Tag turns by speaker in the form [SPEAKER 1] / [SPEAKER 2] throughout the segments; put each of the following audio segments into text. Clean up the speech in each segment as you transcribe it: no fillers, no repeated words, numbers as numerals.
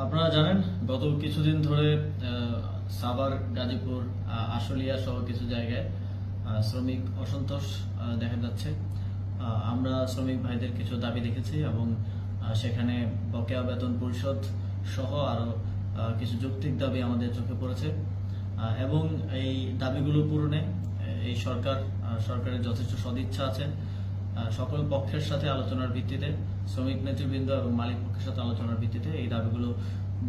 [SPEAKER 1] আপনারা জানেন গত কিছুদিন ধরে সাভার, গাজীপুর, আশুলিয়া সহ কিছু জায়গায় শ্রমিক অসন্তোষ দেখা যাচ্ছে। আমরা শ্রমিক ভাইদের কিছু দাবি দেখেছি এবং সেখানে বকেয়া বেতন পরিশোধ সহ আরও কিছু যৌক্তিক দাবি আমাদের চোখে পড়েছে এবং এই দাবিগুলো পূরণে এই সরকারের যথেষ্ট সদিচ্ছা আছে। সকল পক্ষের সাথে আলোচনার ভিত্তিতে, শ্রমিক নেতৃবৃন্দ এবং মালিক পক্ষের সাথে আলোচনার ভিত্তিতে এই দাবিগুলো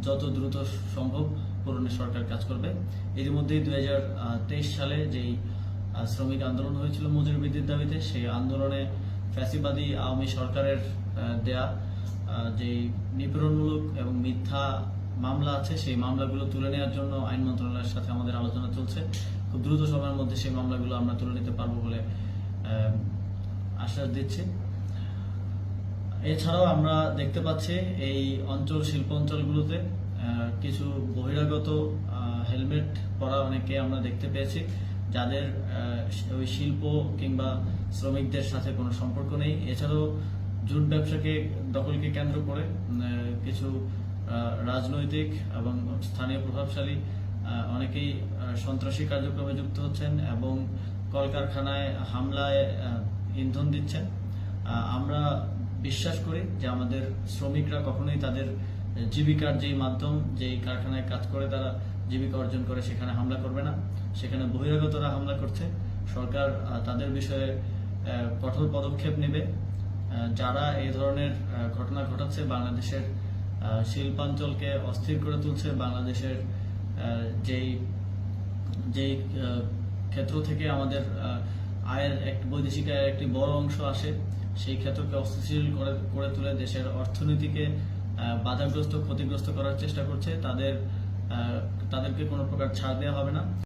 [SPEAKER 1] যত দ্রুত সম্ভব পূরণে সরকার কাজ করবে। এর মধ্যেই 2023 সালে যেই শ্রমিক আন্দোলন হয়েছিল মজুরি বৃদ্ধির দাবিতে, সেই আন্দোলনে ফ্যাসিবাদী আওয়ামী সরকারের দেয়া যেই নিপীড়নমূলক এবং মিথ্যা মামলা আছে, সেই মামলাগুলো তুলে নেওয়ার জন্য আইন মন্ত্রণালয়ের সাথে আমাদের আলোচনা চলছে। খুব দ্রুত সময়ের মধ্যে সেই মামলাগুলো আমরা তুলে নিতে পারবো বলে আশ্বাস দিচ্ছি। এছাড়াও আমরা দেখতে পাচ্ছি এই শিল্প অঞ্চলগুলোতে কিছু বহিরাগত হেলমেট পরা অনেকে আমরা দেখতে পেয়েছি, যাদের ওই শিল্প কিংবা শ্রমিকদের সাথে কোনো সম্পর্ক নেই। এছাড়াও জুট ব্যবসাকে দখলকে কেন্দ্র করে কিছু রাজনৈতিক এবং স্থানীয় প্রভাবশালী অনেকেই সন্ত্রাসী কার্যক্রমে যুক্ত হচ্ছেন এবং কলকারখানায় হামলায় ইন্ধন দিচ্ছেন। আমরা বিশ্বাস করি যে আমাদের শ্রমিকরা কখনোই তাদের জীবিকার যেই মাধ্যম, যেই কারখানায় কাজ করে তারা জীবিকা অর্জন করে, সেখানে হামলা করবে না। সেখানে বহিরাগতরা হামলা করছে। সরকার তাদের বিষয়ে কঠোর পদক্ষেপ নেবে। যারা এই ধরনের ঘটনা ঘটাচ্ছে, বাংলাদেশের শিল্পাঞ্চলকে অস্থির করে তুলছে, বাংলাদেশের যেই ক্ষেত্র থেকে আমাদের বৈদেশিক আয়ের একটি বড় অংশ আসে, সেই ক্ষেত্রকে অস্থিতিশীল করে তুলে দেশের অর্থনীতিকে বাধাগ্রস্ত, ক্ষতিগ্রস্ত করার চেষ্টা করছে, তাদেরকে কোনো প্রকার ছাড় দেওয়া হবে না।